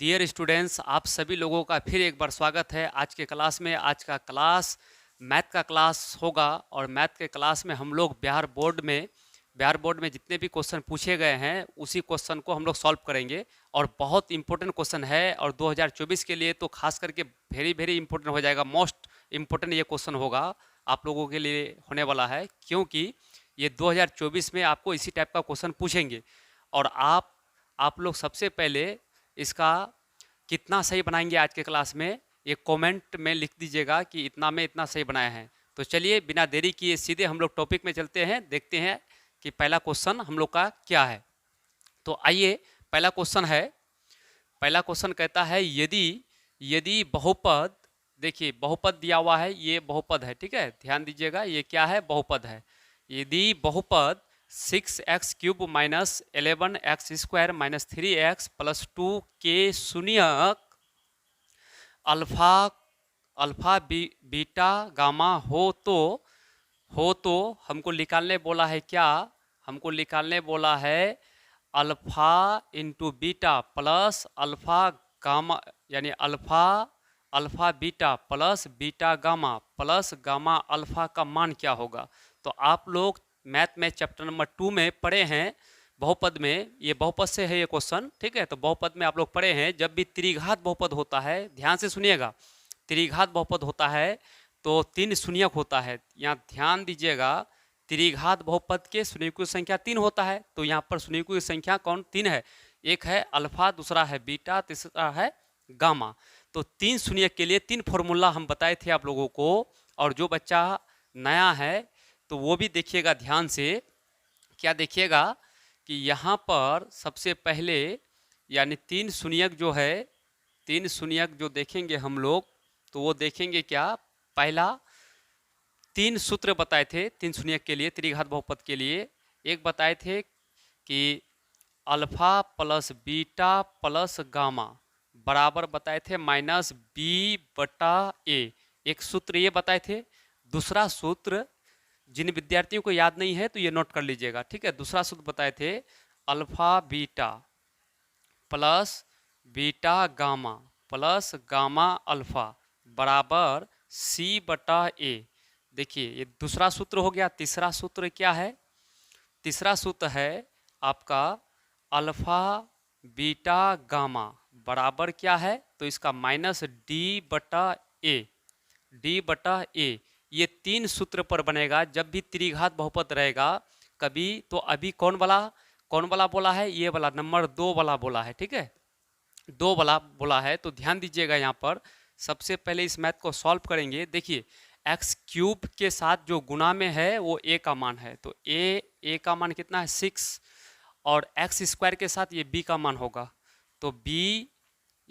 Dear students, आप सभी लोगों का फिर एक बार स्वागत है आज के क्लास में। आज का क्लास मैथ का क्लास होगा और मैथ के क्लास में हम लोग बिहार बोर्ड में जितने भी क्वेश्चन पूछे गए हैं उसी क्वेश्चन को हम लोग सॉल्व करेंगे। और बहुत इंपॉर्टेंट क्वेश्चन है और 2024 के लिए तो खास करके वेरी वेरी इंपॉर्टेंट हो जाएगा। मोस्ट इंपॉर्टेंट ये क्वेश्चन होगा, आप लोगों के लिए होने वाला है, क्योंकि ये 2024 में आपको इसी टाइप का क्वेश्चन पूछेंगे। और आप लोग सबसे पहले इसका कितना सही बनाएंगे आज के क्लास में ये कमेंट में लिख दीजिएगा कि इतना में इतना सही बनाया है। तो चलिए बिना देरी किए सीधे हम लोग टॉपिक में चलते हैं, देखते हैं कि पहला क्वेश्चन हम लोग का क्या है। तो आइए, पहला क्वेश्चन कहता है यदि यदि बहुपद, देखिए बहुपद दिया हुआ है, ये बहुपद है, ठीक है, ध्यान दीजिएगा, ये क्या है, बहुपद है। यदि बहुपद 6x³ minus 11x² minus 3x plus 2 के शून्यक अल्फा अल्फा बीटा गामा हो तो हमको निकालने बोला है क्या, हमको निकालने बोला है alpha into beta plus alpha gamma, यानी alpha beta plus beta gamma plus gamma alpha का मान क्या होगा। तो आप लोग मैथ में चैप्टर नंबर 2 में पढ़े हैं बहुपद में, ये बहुपद से है ये क्वेश्चन, ठीक है। तो बहुपद में आप लोग पढ़े हैं जब भी त्रिघात बहुपद होता है, ध्यान से सुनिएगा, त्रिघात बहुपद होता है तो 3 शून्यक होता है। यहाँ ध्यान दीजिएगा, त्रिघात बहुपद के शून्यकों की संख्या 3 होता है। तो यहाँ पर शून्यकों की संख्या कौन 3 है, एक है अल्फा, दूसरा है बीटा, तीसरा है गामा। तो 3 शून्यक के लिए 3 फॉर्मूला हम बताए थे आप लोगों को। और जो बच्चा नया है तो वो भी देखिएगा ध्यान से, क्या देखिएगा कि यहाँ पर सबसे पहले यानी 3 शून्यक जो है, 3 शून्यक जो देखेंगे हम लोग तो वो देखेंगे क्या, पहला 3 सूत्र बताए थे 3 शून्यक के लिए, त्रिघात बहुपद के लिए। एक बताए थे कि alpha plus beta plus gamma बराबर बताए थे माइनस b/a, एक सूत्र ये बताए थे। दूसरा सूत्र जिन विद्यार्थियों को याद नहीं है तो ये नोट कर लीजिएगा, ठीक है। दूसरा सूत्र बताए थे alpha beta plus beta gamma plus gamma alpha बराबर c/a। देखिए ये दूसरा सूत्र हो गया। तीसरा सूत्र क्या है, तीसरा सूत्र है आपका अल्फा बीटा गामा बराबर क्या है, तो इसका माइनस d/a। ये 3 सूत्र पर बनेगा जब भी त्रिघात बहुपद रहेगा कभी। तो अभी कौन वाला बोला है, ये वाला नंबर 2 वाला बोला है, ठीक है, 2 वाला बोला है। तो ध्यान दीजिएगा, यहाँ पर सबसे पहले इस मैथ को सॉल्व करेंगे। देखिए x³ के साथ जो गुना में है वो a का मान है, तो a का मान कितना है 6, और x² के साथ ये b का मान होगा, तो b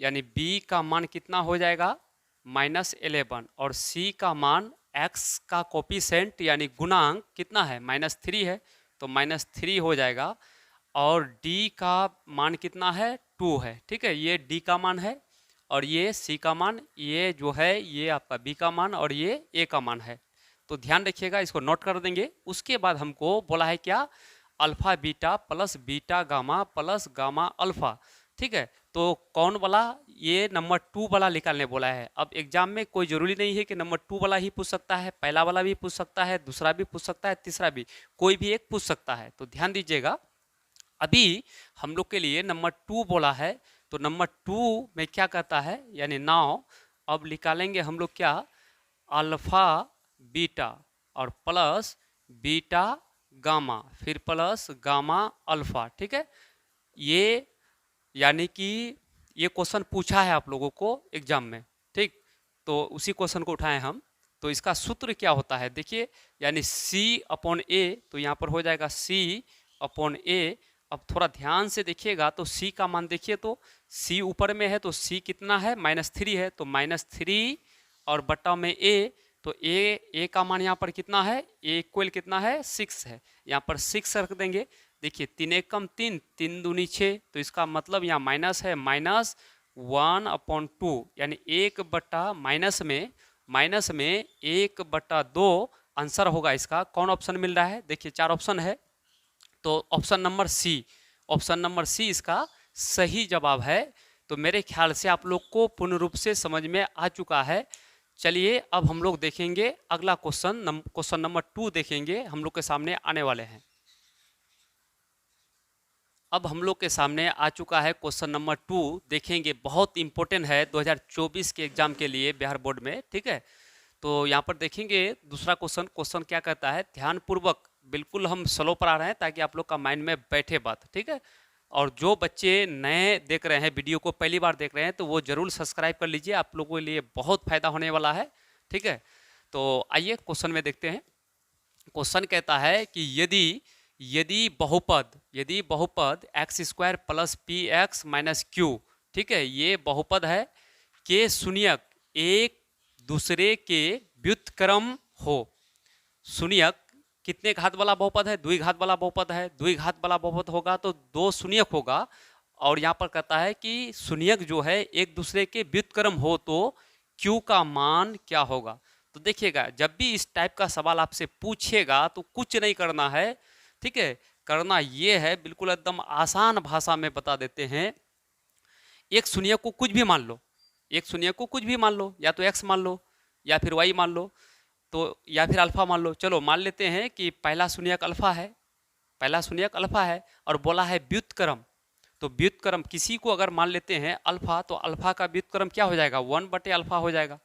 यानी b का मान कितना हो जाएगा -11, और c का मान x का कोफिशिएंट यानी गुणांक कितना है -3 है, तो -3 हो जाएगा। और d का मान कितना है 2 है, ठीक है, ये d का मान है, और ये c का मान, ये जो है ये आपका b का मान, और ये a का मान है। तो ध्यान रखिएगा, इसको नोट कर देंगे। उसके बाद हमको बोला है क्या, alpha beta plus beta gamma plus gamma alpha, ठीक है। तो कौन वाला, ये नंबर 2 वाला निकालने बोला है। अब एग्जाम में कोई जरूरी नहीं है कि नंबर 2 वाला ही पूछ सकता है, पहला वाला भी पूछ सकता है, दूसरा भी पूछ सकता है, तीसरा भी, कोई भी एक पूछ सकता है। तो ध्यान दीजिएगा, अभी हम लोग के लिए नंबर 2 बोला है, तो नंबर 2 में क्या कहता है, यानी नाउ अब निकालेंगे हम लोग क्या, अल्फा बीटा और प्लस बीटा गामा फिर प्लस गामा अल्फा, ठीक है। ये यानी कि ये क्वेश्चन पूछा है आप लोगों को एग्जाम में, ठीक, तो उसी क्वेश्चन को उठाए हम। तो इसका सूत्र क्या होता है देखिए, यानी c/a, तो यहाँ पर हो जाएगा c/a। अब थोड़ा ध्यान से देखिएगा तो c का मान देखिए, तो c ऊपर में है तो c कितना है -3 है, तो -3 और बटा में a, तो a का मान यहाँ पर कितना है, a इक्वल कितना है 6 है, यहाँ पर 6 रख देंगे। देखिए 3 × 3 3 दूनी 6, तो इसका मतलब यहाँ माइनस है, -1/2, यानी 1 माइनस में 1/2 आंसर होगा इसका। कौन ऑप्शन मिल रहा है, देखिए 4 ऑप्शन है, तो ऑप्शन नंबर सी इसका सही जवाब है। तो मेरे ख्याल से आप लोग को पूर्ण रूप से समझ में आ चुका है। चलिए अब हम लोग देखेंगे अगला क्वेश्चन नंबर 2 देखेंगे, हम लोग के सामने आने वाले हैं। अब हम लोग के सामने आ चुका है क्वेश्चन नंबर 2, देखेंगे, बहुत इंपॉर्टेंट है 2024 के एग्जाम के लिए बिहार बोर्ड में, ठीक है। तो यहाँ पर देखेंगे दूसरा क्वेश्चन क्या कहता है, ध्यानपूर्वक बिल्कुल हम स्लो पढ़ा रहे हैं ताकि आप लोग का माइंड में बैठे बात, ठीक है। और जो बच्चे नए देख रहे हैं, वीडियो को पहली बार देख रहे हैं, तो वो जरूर सब्सक्राइब कर लीजिए, आप लोगों के लिए बहुत फायदा होने वाला है, ठीक है। तो आइए क्वेश्चन में देखते हैं। क्वेश्चन कहता है कि यदि बहुपद x square plus P x minus Q, ठीक है, ये बहुपद है के शून्यक एक दूसरे के व्युत्क्रम हो। शून्यक कितने घात वाला बहुपद है, द्विघात वाला बहुपद है। द्विघात वाला बहुपद होगा तो दो शून्यक होगा, और यहाँ पर कहता है कि शून्यक जो है एक दूसरे के व्युत्क्रम हो तो क्यू का मान क्या होगा। तो देखिएगा, जब भी इस टाइप का सवाल आपसे पूछेगा तो कुछ नहीं करना है, ठीक है। करना ये है, बिल्कुल एकदम आसान भाषा में बता देते हैं, एक शून्य को कुछ भी मान लो, एक शून्य को कुछ भी मान लो, या तो एक्स मान लो या फिर वाई मान लो, तो या फिर अल्फा मान लो। चलो मान लेते हैं कि पहला शून्यक अल्फा है, पहला शून्यक अल्फा है, और बोला है व्युत्क्रम। तो व्युत्क्रम किसी को अगर मान लेते हैं अल्फा, तो अल्फा का व्युत्क्रम क्या हो जाएगा, 1/अल्फा हो जाएगा।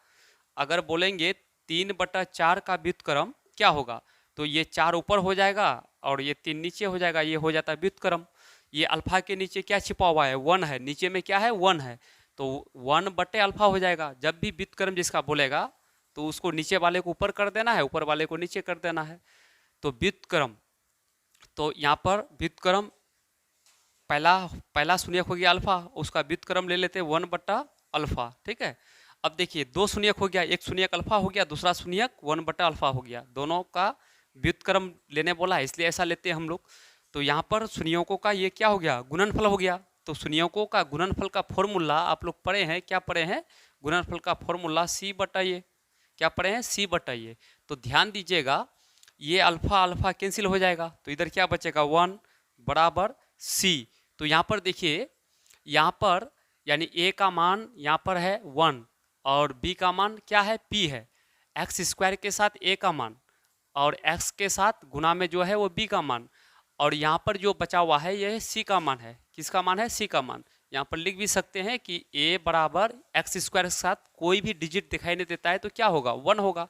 अगर बोलेंगे 3/4 का व्युत्क्रम क्या होगा, तो ये 4 ऊपर हो जाएगा और ये 3 नीचे हो जाएगा, ये हो जाता है व्युत्क्रम। ये अल्फा के नीचे क्या छिपा हुआ है, 1 है, नीचे में क्या है, 1 है, तो 1/अल्फा हो जाएगा। जब भी व्युत्क्रम जिसका बोलेगा तो उसको नीचे वाले को ऊपर कर देना है, ऊपर वाले को नीचे कर देना है। तो व्युत्क्रम, तो यहाँ पर व्युत्क्रम पहला शून्यक हो गया अल्फा, उसका व्युत्क्रम ले लेते हैं 1/अल्फा, ठीक है। अब देखिए दो शून्यक हो गया, एक शून्यक अल्फा हो गया, दूसरा शून्यक 1/अल्फा हो गया, दोनों का व्युत्क्रम लेने बोला है इसलिए ऐसा लेते हैं हम लोग। तो यहाँ पर शून्यकों का ये क्या हो गया, गुणनफल हो गया। तो शून्यकों का गुणनफल का फॉर्मूला आप लोग पढ़े हैं, क्या पढ़े हैं, गुणनफल का फॉर्मूला C/A, क्या पढ़े हैं, C/A। तो ध्यान दीजिएगा, ये अल्फा अल्फा कैंसिल हो जाएगा, तो इधर क्या बचेगा, 1 बराबर C। तो यहाँ पर देखिए, यहाँ पर यानी A का मान यहाँ पर है 1 और B का मान क्या है, P है। एक्स स्क्वायर के साथ A का मान और x के साथ गुना में जो है वो B का मान, और यहाँ पर जो बचा हुआ है यह C का मान है। किसका मान है, C का मान। यहाँ पर लिख भी सकते हैं कि A बराबर एक्स स्क्वायर के साथ कोई भी डिजिट दिखाई नहीं देता है तो क्या होगा, 1 होगा,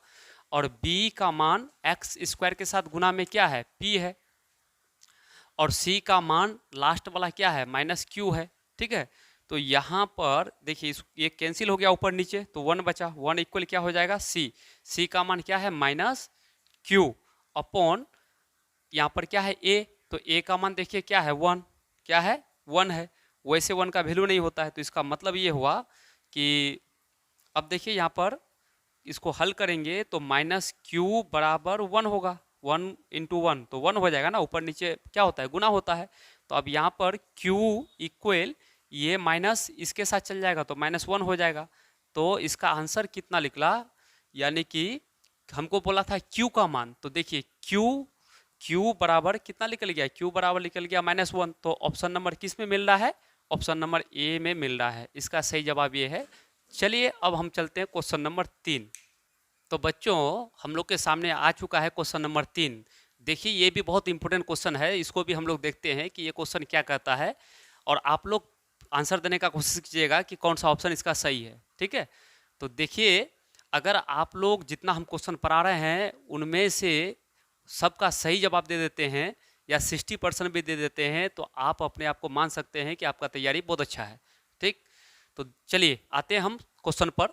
और B का मान एक्स स्क्वायर के साथ गुना में क्या है, P है, और C का मान लास्ट वाला क्या है, -Q है, ठीक है। तो यहाँ पर देखिए ये कैंसिल हो गया ऊपर नीचे, तो 1 बचा, 1 इक्वल क्या हो जाएगा, C का मान क्या है, -Q अपॉन यहाँ पर क्या है A, तो A का मान देखिए क्या है, 1, क्या है, 1 है। वैसे 1 का वैल्यू नहीं होता है, तो इसका मतलब ये हुआ कि अब देखिए यहाँ पर इसको हल करेंगे तो -Q बराबर 1 होगा, 1 × 1 तो 1 हो जाएगा ना, ऊपर नीचे क्या होता है, गुना होता है। तो अब यहाँ पर Q इक्वल ये माइनस इसके साथ चल जाएगा तो -1 हो जाएगा। तो इसका आंसर कितना निकला, यानी कि हमको बोला था Q का मान, तो देखिए Q बराबर कितना निकल गया, Q बराबर निकल गया -1। तो ऑप्शन नंबर किस में मिल रहा है, ऑप्शन नंबर A में मिल रहा है, इसका सही जवाब ये है। चलिए अब हम चलते हैं क्वेश्चन नंबर 3। तो बच्चों हम लोग के सामने आ चुका है क्वेश्चन नंबर 3। देखिए ये भी बहुत इंपॉर्टेंट क्वेश्चन है, इसको भी हम लोग देखते हैं कि ये क्वेश्चन क्या कहता है, और आप लोग आंसर देने का कोशिश कीजिएगा कि कौन सा ऑप्शन इसका सही है, ठीक है। तो देखिए अगर आप लोग जितना हम क्वेश्चन पढ़ा रहे हैं उनमें से सबका सही जवाब दे देते हैं या 60% भी दे देते हैं, तो आप अपने आप को मान सकते हैं कि आपका तैयारी बहुत अच्छा है, ठीक। तो चलिए आते हैं हम क्वेश्चन पर।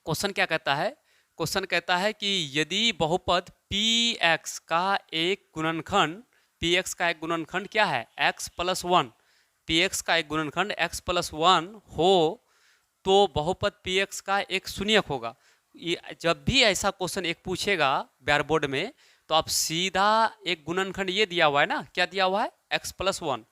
क्वेश्चन क्या कहता है, क्वेश्चन कहता है कि यदि बहुपद px का एक गुणनखंड, px का एक गुणनखंड क्या है, x+1, px का एक गुणनखंड x+1 हो तो बहुपद px का एक शून्यक होगा। जब भी ऐसा क्वेश्चन एक पूछेगा बिहार बोर्ड में, तो आप सीधा एक गुणनखंड ये दिया हुआ है ना, क्या दिया हुआ है, x+1।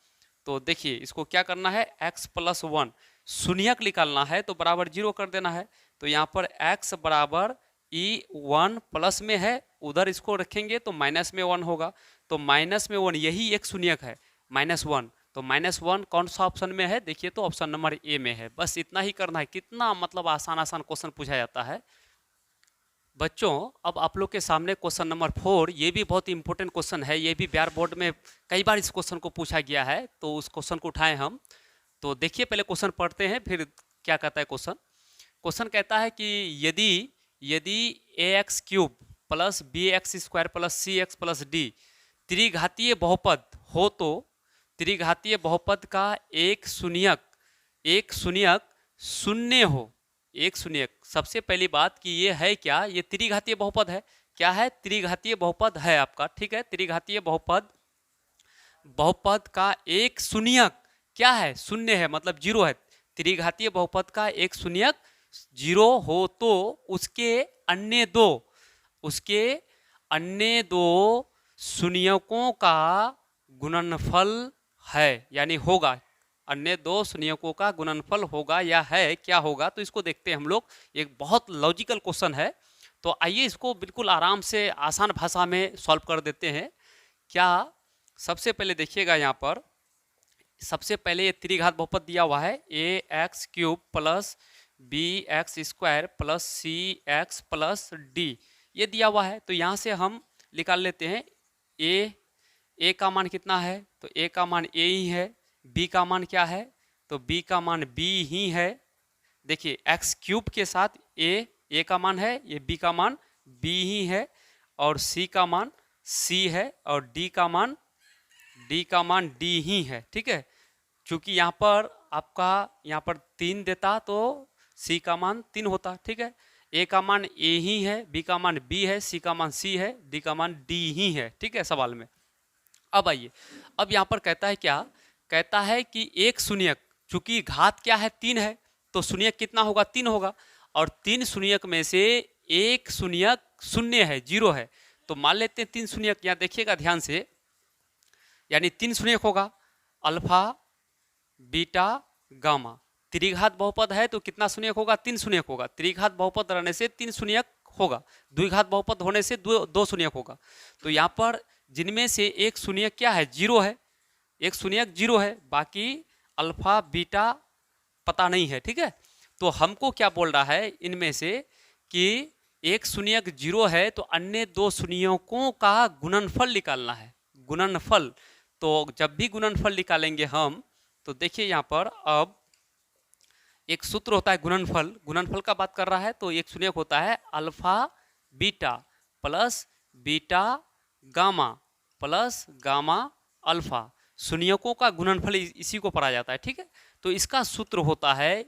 तो देखिए इसको क्या करना है, x+1 शून्यक निकालना है तो बराबर 0 कर देना है। तो यहाँ पर x बराबर E1 प्लस में है, उधर इसको रखेंगे तो माइनस में 1 होगा, तो -1 यही एक शून्यक है, -1, तो -1 कौन सा ऑप्शन में है, देखिए तो ऑप्शन नंबर ए में है। बस इतना ही करना है। कितना मतलब आसान आसान क्वेश्चन पूछा जाता है बच्चों। अब आप लोग के सामने क्वेश्चन नंबर 4, ये भी बहुत इंपॉर्टेंट क्वेश्चन है। ये भी बिहार बोर्ड में कई बार इस क्वेश्चन को पूछा गया है, तो उस क्वेश्चन को उठाएं हम। तो देखिए पहले क्वेश्चन पढ़ते हैं, फिर क्या कहता है क्वेश्चन। क्वेश्चन कहता है कि यदि यदि ax³ plus bx² plus cx plus d त्रिघातीय बहुपद हो, तो त्रिघातीय बहुपद का एक शून्यक शून्य हो। एक शून्यक, सबसे पहली बात कि ये है क्या, ये त्रिघातीय बहुपद है। क्या है, त्रिघातीय बहुपद है आपका, ठीक है। त्रिघातीय बहुपद का एक शून्यक क्या है, शून्य है, मतलब जीरो है। त्रिघातीय बहुपद का एक शून्यक जीरो हो तो उसके अन्य दो शून्यकों का गुणनफल है, यानी होगा। अन्य दो शून्यकों का गुणनफल होगा या है, क्या होगा, तो इसको देखते हैं हम लोग। एक बहुत लॉजिकल क्वेश्चन है, तो आइए इसको बिल्कुल आराम से आसान भाषा में सॉल्व कर देते हैं। क्या, सबसे पहले देखिएगा यहाँ पर, सबसे पहले ये त्रिघात बहुपद दिया हुआ है ax³ plus bx² plus cx plus d, ये दिया हुआ है। तो यहाँ से हम निकाल लेते हैं a का मान कितना है, तो a का मान a ही है। b का मान क्या है, तो b का मान b ही है। देखिए x³ के साथ a का मान है, ये b का मान b ही है, और c का मान c है, और d का मान d ही है, ठीक है। क्योंकि यहाँ पर आपका यहाँ पर 3 देता तो c का मान 3 होता, ठीक है। a का मान a ही है, b का मान b है, c का मान c है, d का मान d ही है, ठीक है सवाल में। अब आइए, अब यहाँ पर कहता है क्या, कहता है कि एक शून्यक, चूंकि घात क्या है 3 है, तो शून्यक कितना होगा, 3 होगा। और 3 शून्यक में से एक शून्यक शून्य है, जीरो है। तो मान लेते हैं 3 शून्यक, यहाँ देखिएगा ध्यान से, यानी 3 शून्यक होगा, अल्फा बीटा गामा। त्रिघात बहुपद है तो कितना शून्यक होगा, 3 शून्यक होगा। त्रिघात बहुपद रहने से 3 शून्यक होगा, द्विघात बहुपद होने से 2 शून्यक होगा। तो यहाँ पर जिनमें से एक शून्यक क्या है, जीरो है, एक शून्यक जीरो है, बाकी अल्फा बीटा पता नहीं है, ठीक है। तो हमको क्या बोल रहा है इनमें से कि एक शून्यक जीरो है, तो अन्य दो शून्यकों का गुणनफल निकालना है। गुणनफल, तो जब भी गुणनफल निकालेंगे हम, तो देखिए यहाँ पर अब एक सूत्र होता है गुणनफल, गुणनफल का बात कर रहा है, तो एक शून्यक होता है alpha beta plus beta gamma plus gamma alpha. शून्यकों का गुणनफल इसी को पढ़ा जाता है, ठीक है। तो इसका सूत्र होता है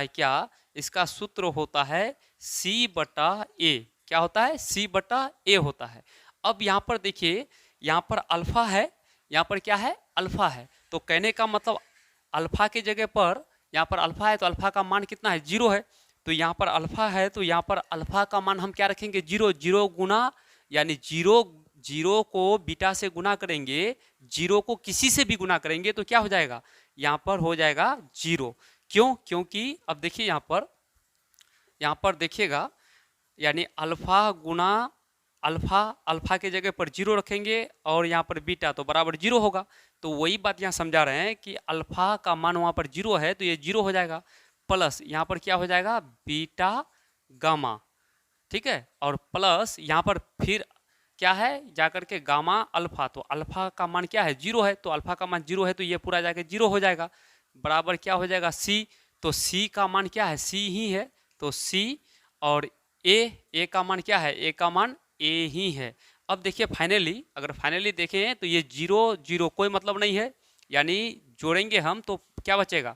क्या, इसका सूत्र होता है c/a। क्या होता है, c/a होता है। अब यहाँ पर देखिए, यहाँ पर अल्फा है, यहाँ पर क्या है, अल्फा है। तो कहने का मतलब अल्फा के जगह पर, यहाँ पर अल्फा है तो अल्फा का मान कितना है, जीरो है। तो यहाँ पर अल्फा है तो यहाँ पर अल्फा का मान हम क्या रखेंगे, जीरो। जीरो गुना, यानी जीरो को बीटा से गुना करेंगे, जीरो को किसी से भी गुना करेंगे तो क्या हो जाएगा, यहाँ पर हो जाएगा जीरो। क्यों, क्योंकि अब देखिए यहाँ पर देखिएगा, यानी अल्फा गुना अल्फा, अल्फा के जगह पर जीरो रखेंगे और यहाँ पर बीटा, तो बराबर जीरो होगा। तो वही बात यहाँ समझा रहे हैं कि अल्फा का मान वहाँ पर जीरो है तो ये जीरो हो जाएगा, प्लस यहाँ पर क्या हो जाएगा, बीटा गामा, ठीक है। और प्लस यहाँ पर फिर क्या है, जाकर के गामा अल्फा, तो अल्फा का मान क्या है, जीरो है, तो अल्फा का मान जीरो है तो ये पूरा जाकर जीरो हो जाएगा, बराबर क्या हो जाएगा, सी। तो सी का मान क्या है, सी ही है, तो सी। और ए का मान क्या है, ए का मान ए ही है। अब देखिए फाइनली, अगर फाइनली देखें तो ये जीरो जीरो कोई मतलब नहीं है, यानी जोड़ेंगे हम तो क्या बचेगा,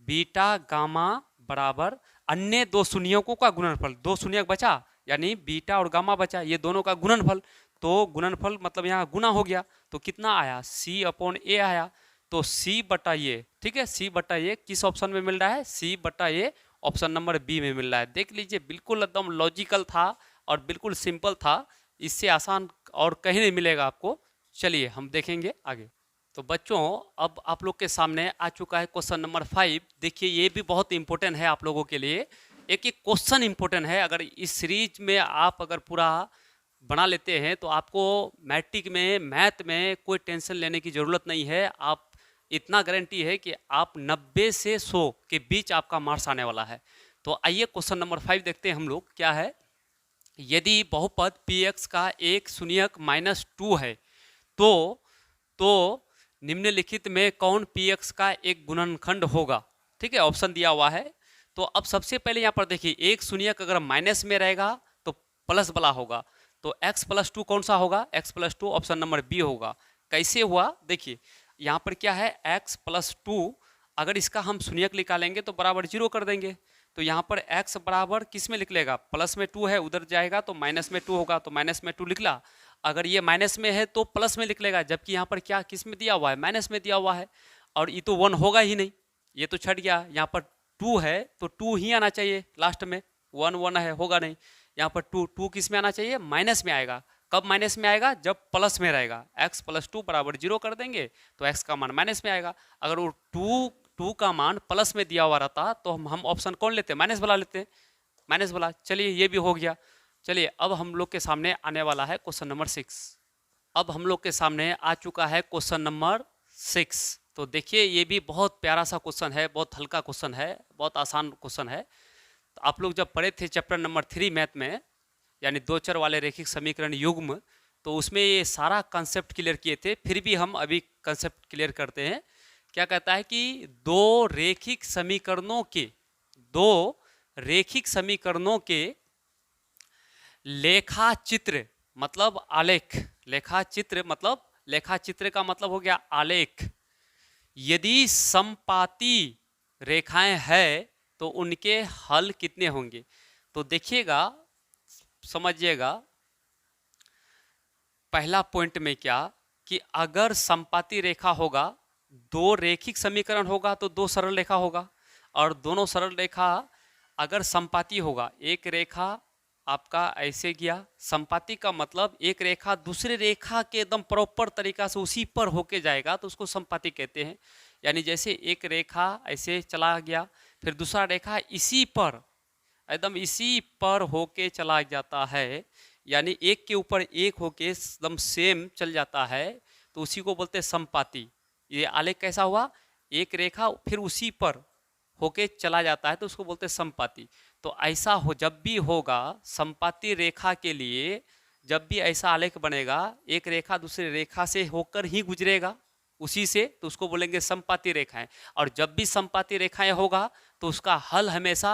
बीटा गामा बराबर अन्य दो शून्यकों का गुणनफल। 2 शून्यक बचा, यानी बीटा और गामा बचा, ये दोनों का गुणनफल। तो गुणनफल मतलब यहाँ गुना हो गया, तो कितना आया, c/a आया। तो c/a, ठीक है, c/a किस ऑप्शन में मिल रहा है, c/a ऑप्शन नंबर बी में मिल रहा है। देख लीजिए, बिल्कुल एकदम लॉजिकल था और बिल्कुल सिंपल था, इससे आसान और कहीं नहीं मिलेगा आपको। चलिए हम देखेंगे आगे। तो बच्चों, अब आप लोग के सामने आ चुका है क्वेश्चन नंबर 5। देखिए ये भी बहुत इंपॉर्टेंट है आप लोगों के लिए, एक एक क्वेश्चन इंपॉर्टेंट है। अगर इस सीरीज में आप अगर पूरा बना लेते हैं तो आपको मैट्रिक में, मैथ में कोई टेंशन लेने की ज़रूरत नहीं है। आप इतना गारंटी है कि आप 90 से 100 के बीच आपका मार्क्स आने वाला है। तो आइए क्वेश्चन नंबर 5 देखते हैं हम लोग क्या है। यदि बहुपद px का एक शून्यक -2 है तो निम्नलिखित में कौन px का एक गुणनखंड होगा। ठीक है, ऑप्शन दिया हुआ है। तो अब सबसे पहले यहाँ पर देखिए, एक शून्यक अगर माइनस में रहेगा तो प्लस वाला होगा, तो x + 2 कौन सा होगा, x + 2 ऑप्शन नंबर बी होगा। कैसे हुआ देखिए, यहाँ पर क्या है x + 2, अगर इसका हम शून्यक निकालेंगे तो बराबर 0 कर देंगे। तो यहाँ पर x बराबर किस में लिख लेगा, प्लस में 2 है, उधर जाएगा तो माइनस में 2 होगा, तो माइनस में 2 लिखला। अगर ये माइनस में है तो प्लस में लिख लेगा, जबकि यहाँ पर क्या किस में दिया हुआ है, माइनस में दिया हुआ है। और ये तो 1 होगा ही नहीं, ये तो छट गया। यहाँ पर 2 है तो 2 ही आना चाहिए लास्ट में, 1 1 है, होगा नहीं। यहाँ पर 2 किस में आना चाहिए, माइनस में आएगा। कब माइनस में आएगा, जब प्लस में रहेगा। x + 2 बराबर 0 कर देंगे तो x का मान माइनस में आएगा। अगर वो 2 का मान प्लस में दिया हुआ रहता तो हम ऑप्शन कौन लेते, माइनस वाला लेते, माइनस वाला। चलिए ये भी हो गया। चलिए अब हम लोग के सामने आने वाला है क्वेश्चन नंबर 6। अब हम लोग के सामने आ चुका है क्वेश्चन नंबर 6। तो देखिए ये भी बहुत प्यारा सा क्वेश्चन है, बहुत हल्का क्वेश्चन है, बहुत आसान क्वेश्चन है। तो आप लोग जब पढ़े थे चैप्टर नंबर 3 मैथ में, यानी दो चर वाले रैखिक समीकरण युग्म, तो उसमें ये सारा कंसेप्ट क्लियर किए थे। फिर भी हम अभी कंसेप्ट क्लियर करते हैं। क्या कहता है कि दो रैखिक समीकरणों के लेखा चित्र मतलब आलेख, लेखा चित्र का मतलब हो गया आलेख। यदि समपाती रेखाएं हैं तो उनके हल कितने होंगे। तो देखिएगा, समझिएगा, पहला पॉइंट में क्या कि अगर समपाती रेखा होगा, दो रैखिक समीकरण होगा तो दो सरल रेखा होगा, और दोनों सरल रेखा अगर समपाती होगा, एक रेखा आपका ऐसे गया, समपाती का मतलब एक रेखा दूसरे रेखा के एकदम प्रॉपर तरीका से उसी पर होके जाएगा तो उसको समपाती कहते हैं। यानी जैसे एक रेखा ऐसे चला गया, फिर दूसरा रेखा इसी पर एकदम इसी पर होके चला जाता है, यानी एक के ऊपर एक होके एकदम सेम चल जाता है, तो उसी को बोलते हैं समपाती। ये आलेख कैसा हुआ, एक रेखा फिर उसी पर होके चला जाता है तो उसको बोलते हैं समपाती। तो ऐसा हो जब भी होगा समपाती रेखा के लिए, जब भी ऐसा आलेख बनेगा, एक रेखा दूसरे रेखा से होकर ही गुजरेगा उसी से, तो उसको बोलेंगे समपाती रेखाएं। और जब भी समपाती रेखाएं होगा तो उसका हल हमेशा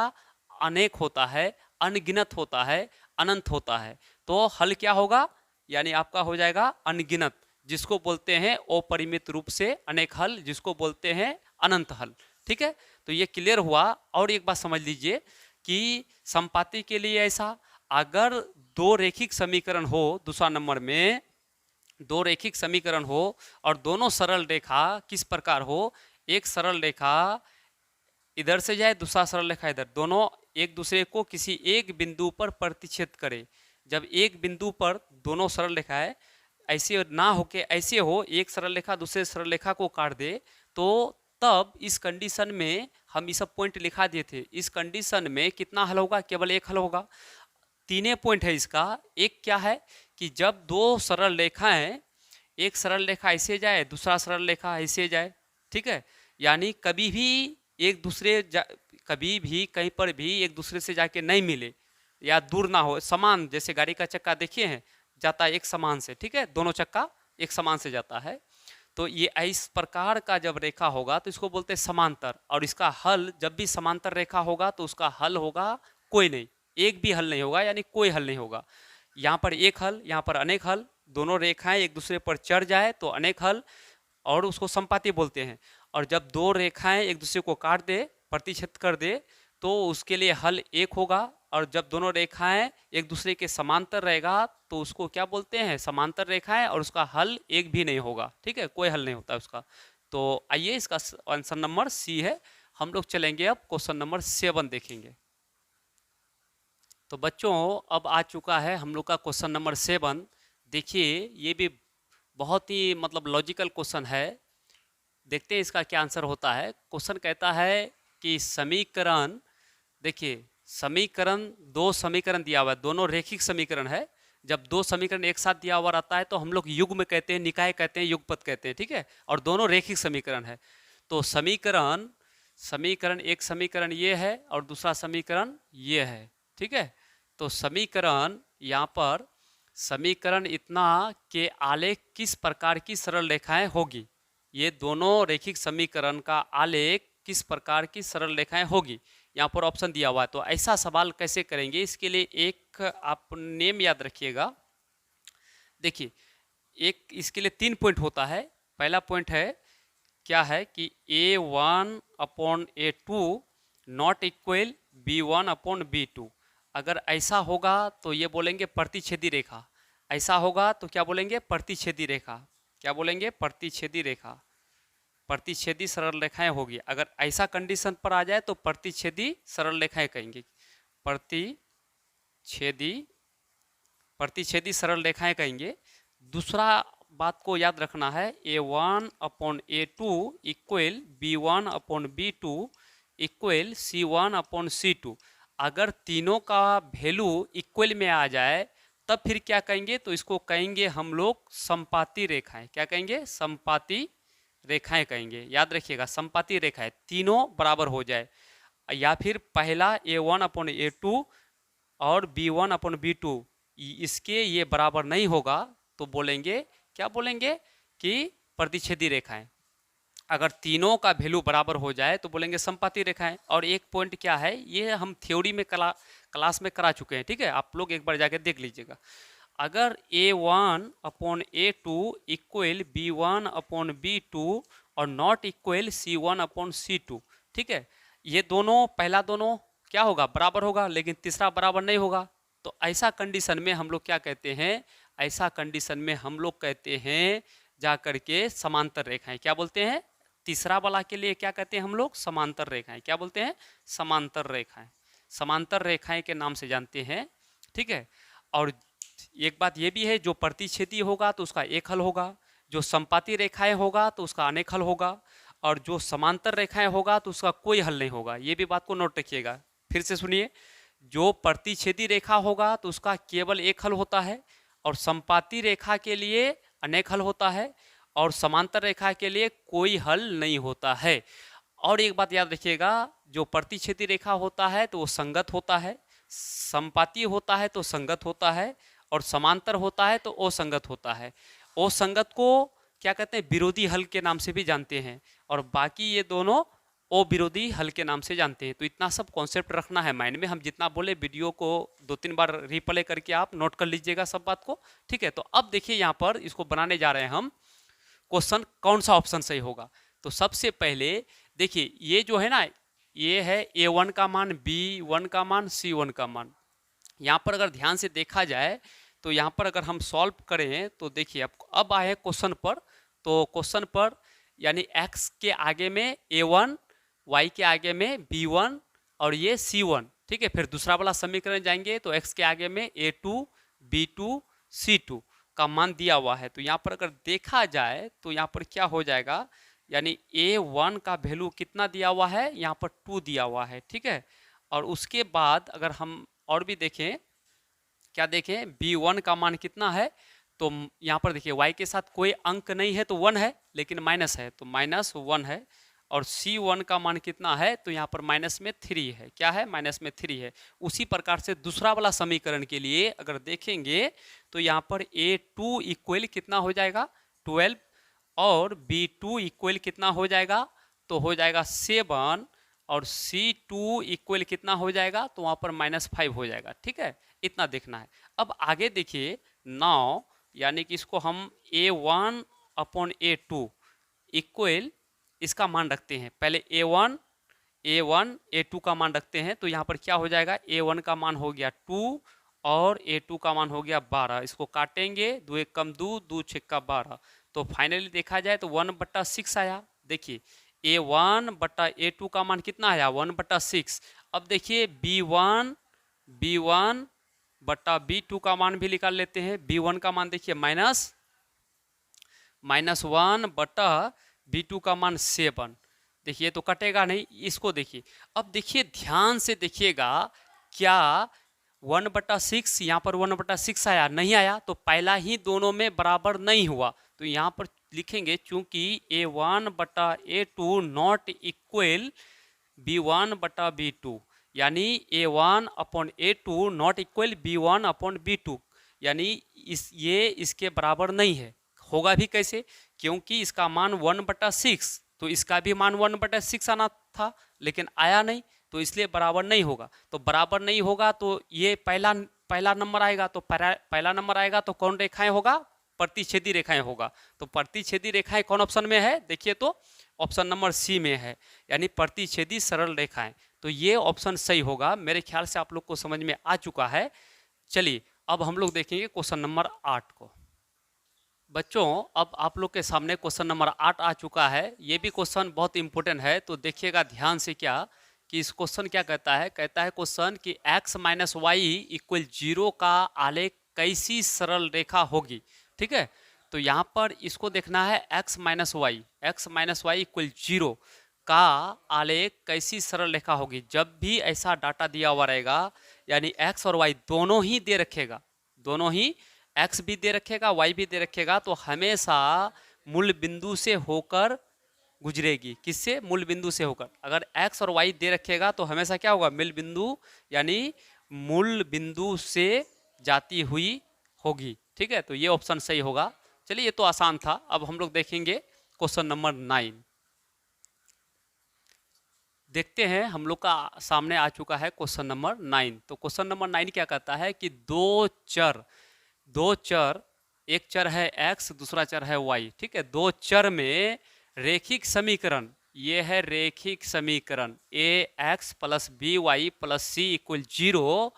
अनेक होता है, अनगिनत होता है, अनंत होता है। तो हल क्या होगा, यानी आपका हो जाएगा अनगिनत, जिसको बोलते हैं अपरिमित रूप से अनेक हल, जिसको बोलते हैं अनंत हल। ठीक है, तो ये क्लियर हुआ। और एक बात समझ लीजिए कि समपाती के लिए ऐसा, अगर दो रैखिक समीकरण हो, दूसरा नंबर में दो रैखिक समीकरण हो और दोनों सरल रेखा किस प्रकार हो, एक सरल रेखा इधर से जाए, दूसरा सरल रेखा इधर, दोनों एक दूसरे को किसी एक बिंदु पर प्रतिच्छेद करे। जब एक बिंदु पर दोनों सरल रेखाएं ऐसे ना होके ऐसे हो, एक सरल रेखा दूसरे सरल रेखा को काट दे, तो तब इस कंडीशन में हम ये सब पॉइंट लिखा दिए थे, इस कंडीशन में कितना हल होगा, केवल एक हल होगा। तीन पॉइंट है इसका। एक क्या है कि जब दो सरल रेखाएं, एक सरल रेखा ऐसे जाए, दूसरा सरल रेखा ऐसे जाए, ठीक है, यानी कभी भी एक दूसरे कभी भी कहीं पर भी एक दूसरे से जाके नहीं मिले या दूर ना हो, समान, जैसे गाड़ी का चक्का देखिए हैं, जाता है एक समान से, ठीक है, दोनों चक्का एक समान से जाता है। तो ये इस प्रकार का जब रेखा होगा तो इसको बोलते हैं समांतर। और इसका हल, जब भी समांतर रेखा होगा तो उसका हल होगा कोई नहीं, एक भी हल नहीं होगा, यानी कोई हल नहीं होगा। यहाँ पर एक हल, यहाँ पर अनेक हल, दोनों रेखाएं एक दूसरे पर चढ़ जाए तो अनेक हल, और उसको समपाती बोलते हैं। और जब दो रेखाएं एक दूसरे को काट दे, प्रतिच्छेद कर दे, तो उसके लिए हल एक होगा। और जब दोनों रेखाएं एक दूसरे के समांतर रहेगा तो उसको क्या बोलते हैं, समांतर रेखाएं, और उसका हल एक भी नहीं होगा। ठीक है, कोई हल नहीं होता उसका। तो आइए इसका आंसर नंबर सी है। हम लोग चलेंगे अब क्वेश्चन नंबर 7 देखेंगे। तो बच्चों अब आ चुका है हम लोग का क्वेश्चन नंबर 7। देखिए ये भी बहुत ही मतलब लॉजिकल क्वेश्चन है, देखते हैं इसका क्या आंसर होता है। क्वेश्चन कहता है कि समीकरण, देखिए समीकरण, दो समीकरण दिया हुआ है, दोनों रैखिक समीकरण है, जब दो समीकरण एक साथ दिया हुआ रहता है तो हम लोग युग्म कहते हैं, निकाय कहते हैं, युगपत कहते हैं, ठीक है। और दोनों रेखिक समीकरण है। तो समीकरण एक समीकरण ये है और दूसरा समीकरण ये है, ठीक है। तो समीकरण यहाँ पर समीकरण इतना के आलेख किस प्रकार की सरल रेखाएं होगी, ये दोनों रेखिक समीकरण का आलेख किस प्रकार की सरल रेखाएं होगी, यहाँ पर ऑप्शन दिया हुआ है। तो ऐसा सवाल कैसे करेंगे, इसके लिए एक आप नेम याद रखिएगा। देखिए, एक इसके लिए 3 पॉइंट होता है। पहला पॉइंट है क्या है कि A1/A2 नॉट इक्वल B1/B2। अगर ऐसा होगा तो ये बोलेंगे प्रतिच्छेदी रेखा, ऐसा होगा तो क्या बोलेंगे, प्रतिच्छेदी रेखा। क्या बोलेंगे, प्रतिच्छेदी रेखा, प्रतिच्छेदी सरल रेखाएं होगी। अगर ऐसा कंडीशन पर आ जाए तो प्रतिच्छेदी सरल रेखाएं कहेंगे, प्रतिच्छेदी सरल रेखाएं कहेंगे। दूसरा बात को याद रखना है, A1/A2 equal B1/B2 equal C1/C2। अगर तीनों का वैल्यू इक्वल में आ जाए तब फिर क्या कहेंगे, तो इसको कहेंगे हम लोग समपाती रेखाएं। क्या कहेंगे, समपाती रेखाएं कहेंगे। याद रखिएगा, समपाती रेखाएं, तीनों बराबर हो जाए। या फिर पहला A1/A2 और B1/B2 इसके ये बराबर नहीं होगा तो बोलेंगे, क्या बोलेंगे कि प्रतिच्छेदी रेखाएं। अगर तीनों का वैल्यू बराबर हो जाए तो बोलेंगे समपाती रेखाएं। और एक पॉइंट क्या है, ये हम थ्योरी में क्लास में करा चुके हैं, ठीक है, आप लोग एक बार जाके देख लीजिएगा। अगर A1/A2 इक्वल B1/B2 और नॉट इक्वल C1/C2, ठीक है, ये दोनों पहला दोनों क्या होगा, बराबर होगा, लेकिन तीसरा बराबर नहीं होगा। तो ऐसा कंडीशन में हम लोग क्या कहते हैं, ऐसा कंडीशन में हम लोग कहते हैं जा करके समांतर रेखाएं। क्या बोलते हैं, तीसरा वाला के लिए क्या कहते हैं हम लोग, समांतर रेखाएं। क्या बोलते हैं, समांतर रेखाएं, समांतर रेखाएं के नाम से जानते हैं, ठीक है। और एक बात ये भी है, जो प्रतिच्छेदी होगा तो उसका एक हल होगा, जो समपाती रेखाएं होगा तो उसका अनेक हल होगा, और जो समांतर रेखाएं होगा तो उसका कोई हल नहीं होगा। ये भी बात को नोट रखिएगा। फिर से सुनिए, जो प्रतिच्छेदी रेखा होगा तो उसका केवल एक हल होता है, और समपाती रेखा के लिए अनेक हल होता है, और समांतर रेखा के लिए कोई हल नहीं होता है। और एक बात याद रखिएगा, जो प्रतिच्छेदी रेखा होता है तो वो संगत होता है, समपाती होता है तो संगत होता है, और समांतर होता है तो असंगत होता है। असंगत को क्या कहते हैं, विरोधी हल के नाम से भी जानते हैं, और बाकी ये दोनों अविरोधी हल के नाम से जानते हैं। तो इतना सब कॉन्सेप्ट रखना है माइंड में। हम जितना बोले वीडियो को 2-3 बार रिप्ले करके आप नोट कर लीजिएगा सब बात को, ठीक है। तो अब देखिए, यहाँ पर इसको बनाने जा रहे हैं हम क्वेश्चन, कौन सा ऑप्शन सही होगा। तो सबसे पहले देखिए, ये जो है ना, ये है A1 का मान, B1 का मान, C1 का मान। यहाँ पर अगर ध्यान से देखा जाए तो यहाँ पर अगर हम सॉल्व करें तो देखिए, अब आए क्वेश्चन पर। तो क्वेश्चन पर यानी x के आगे में A1, y के आगे में B1 और ये C1, ठीक है। फिर दूसरा वाला समीकरण जाएंगे तो x के आगे में A2, B2, C2 का मान दिया हुआ है। तो यहाँ पर अगर देखा जाए तो यहाँ पर क्या हो जाएगा, यानी A1 का वैल्यू कितना दिया हुआ है, यहाँ पर 2 दिया हुआ है, ठीक है। और उसके बाद अगर हम और भी देखें, क्या देखें, B1 का मान कितना है, तो यहाँ पर देखिए y के साथ कोई अंक नहीं है तो 1 है, लेकिन माइनस है तो -1 है। और C1 का मान कितना है, तो यहाँ पर -3 है। क्या है, -3 है। उसी प्रकार से दूसरा वाला समीकरण के लिए अगर देखेंगे तो यहाँ पर A2 इक्वल कितना हो जाएगा, 12, और B2 इक्वल कितना हो जाएगा, तो हो जाएगा 7, और C2 इक्वल कितना हो जाएगा, तो वहाँ पर -5 हो जाएगा, ठीक है। इतना देखना है। अब आगे देखिए, 9 यानी कि इसको हम A1/A2 इक्वल इसका मान रखते हैं। पहले A1 A2 का मान रखते हैं। तो यहाँ पर क्या हो जाएगा, A1 का मान हो गया 2 और A2 का मान हो गया 12। इसको काटेंगे, 2 1 कम 2, 2 6 का 12। तो फाइनली देखा जाए तो 1/6 आया। देखिए, A1/A2 का मान कितना आया, 1/6। अब देखिए B1 B2 का मान भी निकाल लेते हैं। B1 का मान देखिए -1/B2 का मान 7। देखिए तो कटेगा नहीं, इसको देखिए। अब देखिए ध्यान से देखिएगा, क्या 1/6, यहाँ पर 1/6 आया, नहीं आया तो पहला ही दोनों में बराबर नहीं हुआ, तो यहाँ पर लिखेंगे चूंकि A1/A2 नॉट इक्वल B1/B2, यानी A1/A2 नॉट इक्वल B1/B2, यानी ये इसके बराबर नहीं है। होगा भी कैसे, क्योंकि इसका मान 1/6, तो इसका भी मान 1/6 आना था, लेकिन आया नहीं, तो इसलिए बराबर नहीं होगा। तो बराबर नहीं होगा तो ये पहला नंबर आएगा, तो पहला नंबर आएगा तो कौन रेखाएं होगा, प्रतिच्छेदी रेखाएं होगा। तो प्रतिच्छेदी रेखाएं कौन ऑप्शन में है, देखिए तो ऑप्शन नंबर सी में है, यानी प्रतिच्छेदी सरल रेखाएं। तो ये ऑप्शन सही होगा। मेरे ख्याल से आप लोग को समझ में आ चुका है। चलिए अब हम लोग देखेंगे क्वेश्चन नंबर 8 को। बच्चों अब आप लोग के सामने क्वेश्चन नंबर 8 आ चुका है। ये भी क्वेश्चन बहुत इंपॉर्टेंट है, तो देखिएगा ध्यान से क्या कि इस क्वेश्चन क्या कहता है क्वेश्चन कि x माइनस वाई इक्वल 0 का आलेख कैसी सरल रेखा होगी। ठीक है, तो यहाँ पर इसको देखना है x माइनस वाई इक्वल 0 का आलेख कैसी सरल रेखा होगी। जब भी ऐसा डाटा दिया हुआ रहेगा, यानी x और y दोनों ही दे रखेगा, दोनों ही x भी दे रखेगा y भी दे रखेगा, तो हमेशा मूल बिंदु से होकर गुजरेगी। किससे, मूल बिंदु से होकर। अगर x और y दे रखेगा तो हमेशा क्या होगा, मूल बिंदु यानी मूल बिंदु से जाती हुई होगी। ठीक है, तो ये ऑप्शन सही होगा। चलिए ये तो आसान था। अब हम लोग देखेंगे क्वेश्चन नंबर 9। देखते हैं, हम लोग का सामने आ चुका है क्वेश्चन नंबर 9। तो क्वेश्चन नंबर 9 क्या कहता है कि दो चर, एक चर है x, दूसरा चर है y। ठीक है, दो चर में रेखिक समीकरण, ये है रेखिक समीकरण ax plus by plus c equal 0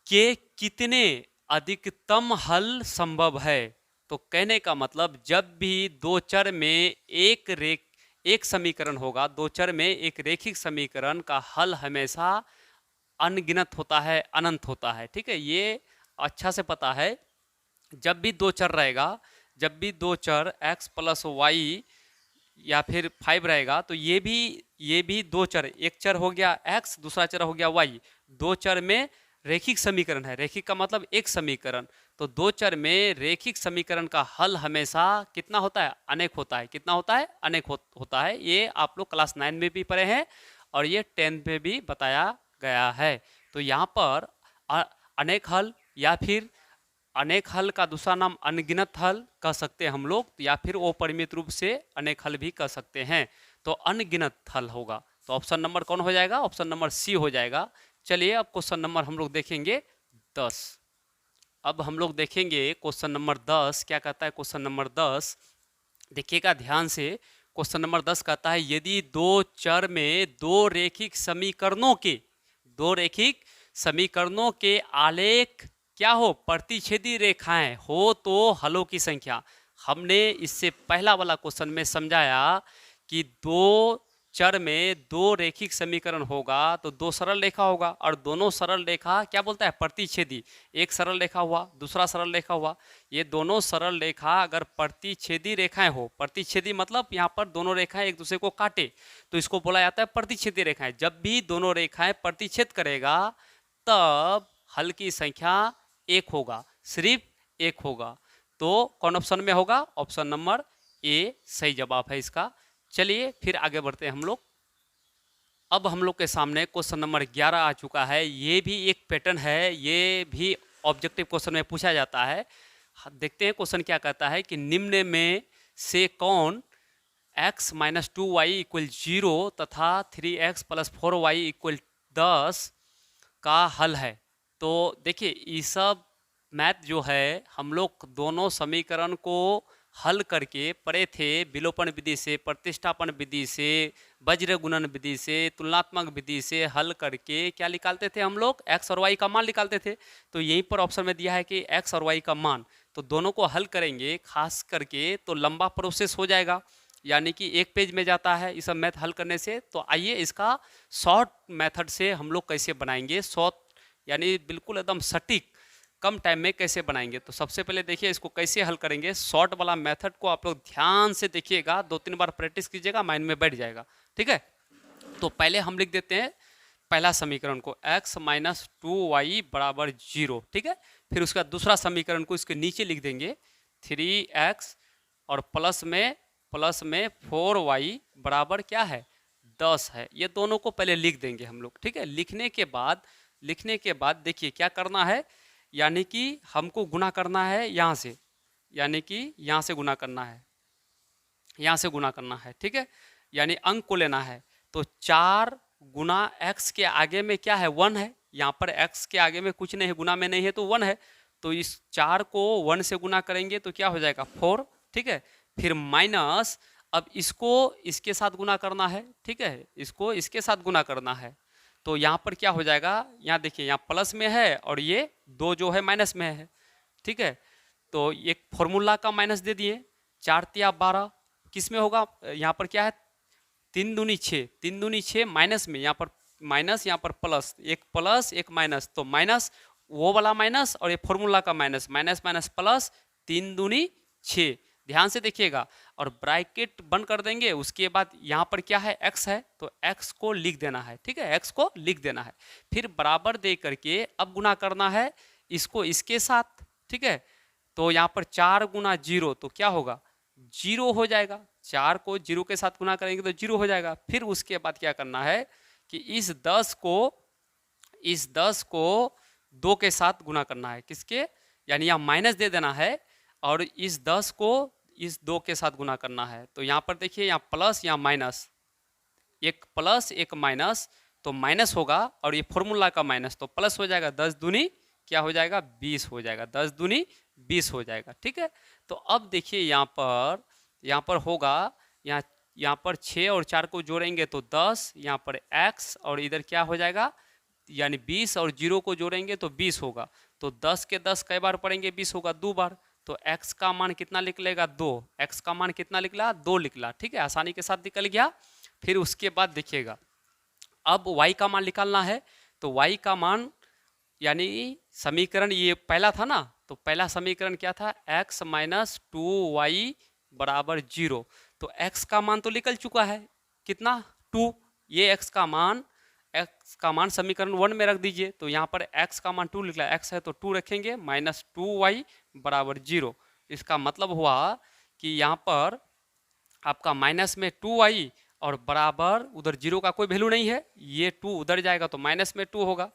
के कितने अधिकतम हल संभव है। तो कहने का मतलब जब भी दो चर में एक समीकरण होगा, दो चर में एक रेखिक समीकरण का हल हमेशा अनगिनत होता है, अनंत होता है। ठीक है, ये अच्छा से पता है। जब भी दो चर रहेगा, जब भी दो चर x प्लस वाई या फिर 5 रहेगा, तो ये भी दो चर, एक चर हो गया x, दूसरा चर हो गया y, दो चर में रेखिक समीकरण है। रेखिक का मतलब एक समीकरण, तो दो चर में रेखिक समीकरण का हल हमेशा कितना होता है, अनेक होता है। कितना होता है, अनेक होता है। ये आप लोग क्लास 9 में भी पढ़े हैं और ये 10 में भी बताया गया है। तो यहाँ पर अनेक हल या फिर अनेक हल का दूसरा नाम अनगिनत हल कह सकते हैं हम लोग, या फिर अपरिमित रूप से अनेक हल भी कह सकते हैं। तो अनगिनत हल होगा, तो ऑप्शन नंबर कौन हो जाएगा, ऑप्शन नंबर सी हो जाएगा। चलिए अब क्वेश्चन नंबर हम लोग देखेंगे 10। अब हम लोग देखेंगे क्वेश्चन नंबर 10 क्या कहता है। क्वेश्चन नंबर 10 देखिएगा ध्यान से। क्वेश्चन नंबर 10 कहता है यदि दो चर में दो रेखिक समीकरणों के आलेख क्या हो, प्रतिच्छेदी रेखाएं हो, तो हलों की संख्या। हमने इससे पहला वाला क्वेश्चन में समझाया कि दो चर में दो रेखिक समीकरण होगा तो दो सरल रेखा होगा, और दोनों सरल रेखा क्या बोलता है, प्रतिच्छेदी। एक सरल रेखा हुआ, दूसरा सरल रेखा हुआ। ये दोनों सरल रेखा अगर प्रतिच्छेदी रेखाएं हो, प्रतिच्छेदी मतलब यहाँ पर दोनों रेखाएं एक दूसरे को काटे, तो इसको बोला जाता है प्रतिच्छेदी रेखाएं। जब भी दोनों रेखाएं प्रतिच्छेद करेगा तब हल की संख्या एक होगा, सिर्फ एक होगा। तो कौन ऑप्शन में होगा, ऑप्शन नंबर ए सही जवाब है इसका। चलिए फिर आगे बढ़ते हैं हम लोग। अब हम लोग के सामने क्वेश्चन नंबर 11 आ चुका है। ये भी एक पैटर्न है, ये भी ऑब्जेक्टिव क्वेश्चन में पूछा जाता है। देखते हैं क्वेश्चन क्या कहता है कि निम्न में से कौन x माइनस 2y इक्वल 0 तथा 3x प्लस 4y इक्वल 10 का हल है। तो देखिए ये सब मैथ जो है हम लोग दोनों समीकरण को हल करके पढ़े थे, विलोपन विधि से, प्रतिष्ठापन विधि से, वज्र गुणन विधि से, तुलनात्मक विधि से हल करके क्या निकालते थे हम लोग, x और y का मान निकालते थे। तो यहीं पर ऑप्शन में दिया है कि x और y का मान, तो दोनों को हल करेंगे खास करके तो लंबा प्रोसेस हो जाएगा, यानी कि एक पेज में जाता है ये सब मैथ हल करने से। तो आइए इसका शॉर्ट मेथड से हम लोग कैसे बनाएंगे, शॉर्ट यानी बिल्कुल एकदम सटीक कम टाइम में कैसे बनाएंगे। तो सबसे पहले देखिए इसको कैसे हल करेंगे। शॉर्ट वाला मेथड को आप लोग ध्यान से देखिएगा, 2-3 बार प्रैक्टिस कीजिएगा, माइंड में बैठ जाएगा। ठीक है, तो पहले हम लिख देते हैं पहला समीकरण को x माइनस 2y बराबर 0, ठीक है। फिर उसका दूसरा समीकरण को इसके नीचे लिख देंगे 3x और प्लस में 4y बराबर क्या है 10 है। ये दोनों को पहले लिख देंगे हम लोग, ठीक है। लिखने के बाद देखिए क्या करना है, यानी कि हमको गुना करना है यहाँ से, यानी कि यहाँ से गुना करना है, यहाँ से गुना करना है, ठीक है। यानी अंक को लेना है। तो 4 गुना x के आगे में क्या है 1 है, यहाँ पर x के आगे में कुछ नहीं है, गुना में नहीं है तो 1 है। तो इस 4 को 1 से गुना करेंगे तो क्या हो जाएगा 4, ठीक है। फिर माइनस, अब इसको इसके साथ गुना करना है, ठीक है, इसको इसके साथ गुना करना है। तो यहाँ पर क्या हो जाएगा, यहाँ देखिए यहाँ प्लस में है और ये 2 जो है माइनस में है, ठीक है। तो एक फॉर्मूला का माइनस दे दिए, 4 तिया 12, किस में होगा, यहाँ पर क्या है 3 दूनी 6, 3 दूनी 6 माइनस में, यहाँ पर माइनस यहाँ पर प्लस एक माइनस, तो माइनस वो वाला माइनस और ये फॉर्मूला का माइनस, माइनस माइनस प्लस, 3 दूनी 6, ध्यान से देखिएगा। और ब्रैकेट बंद कर देंगे। उसके बाद यहाँ पर क्या है x है, तो x को लिख देना है, ठीक है, x को लिख देना है। फिर बराबर दे करके अब गुना करना है इसको इसके साथ, ठीक है। तो यहाँ पर 4 गुना 0 तो क्या होगा 0 हो जाएगा, 4 को 0 के साथ गुना करेंगे तो 0 हो जाएगा। फिर उसके बाद क्या करना है कि इस 10 को 2 के साथ गुना करना है, किसके, यानी यहाँ माइनस दे देना है और इस 10 को इस 2 के साथ गुना करना है। तो यहाँ पर देखिए यहाँ प्लस यहाँ माइनस, एक प्लस एक माइनस, तो माइनस होगा और ये फॉर्मूला का माइनस, तो प्लस हो जाएगा, 10 दूनी क्या हो जाएगा 20 हो जाएगा, 10 दूनी 20 हो जाएगा, ठीक है। तो अब देखिए यहाँ पर होगा, यहाँ पर 6 और 4 को जोड़ेंगे तो 10, यहाँ पर x और इधर क्या हो जाएगा, यानी 20 और 0 को जोड़ेंगे तो 20 होगा। तो 10 के 10 कई बार पढ़ेंगे 20 होगा 2 बार। तो x का मान कितना निकलेगा 2, x का मान कितना निकला 2 निकला, ठीक है, आसानी के साथ निकल गया। फिर उसके बाद देखिएगा अब y का मान निकालना है। तो y का मान, यानी समीकरण ये पहला था ना, तो पहला समीकरण क्या था x माइनस 2y बराबर 0। तो x का मान तो निकल चुका है, कितना 2, ये x का मान समीकरण 1 में रख दीजिए। तो यहाँ पर x का मान 2 निकला, x है तो 2 रखेंगे, माइनस 2y बराबर 0। इसका मतलब हुआ कि यहाँ पर आपका माइनस में 2y और बराबर उधर 0 का कोई वैल्यू नहीं है, ये 2 उधर जाएगा तो माइनस में 2 होगा।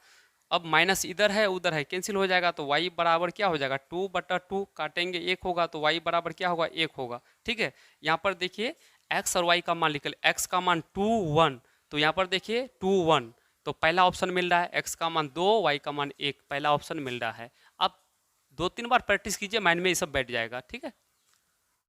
अब माइनस इधर है उधर है कैंसिल हो जाएगा, तो y बराबर क्या हो जाएगा 2/2, काटेंगे 1 होगा, तो y बराबर क्या होगा 1 होगा, ठीक है। यहाँ पर देखिए x और y का मान निकल, x का मान 2 1, तो यहाँ पर देखिए 2 1, तो पहला ऑप्शन मिल रहा है, x का मान 2 y का मान 1, पहला ऑप्शन मिल रहा है। अब 2-3 बार प्रैक्टिस कीजिए, माइंड में ये सब बैठ जाएगा, ठीक है।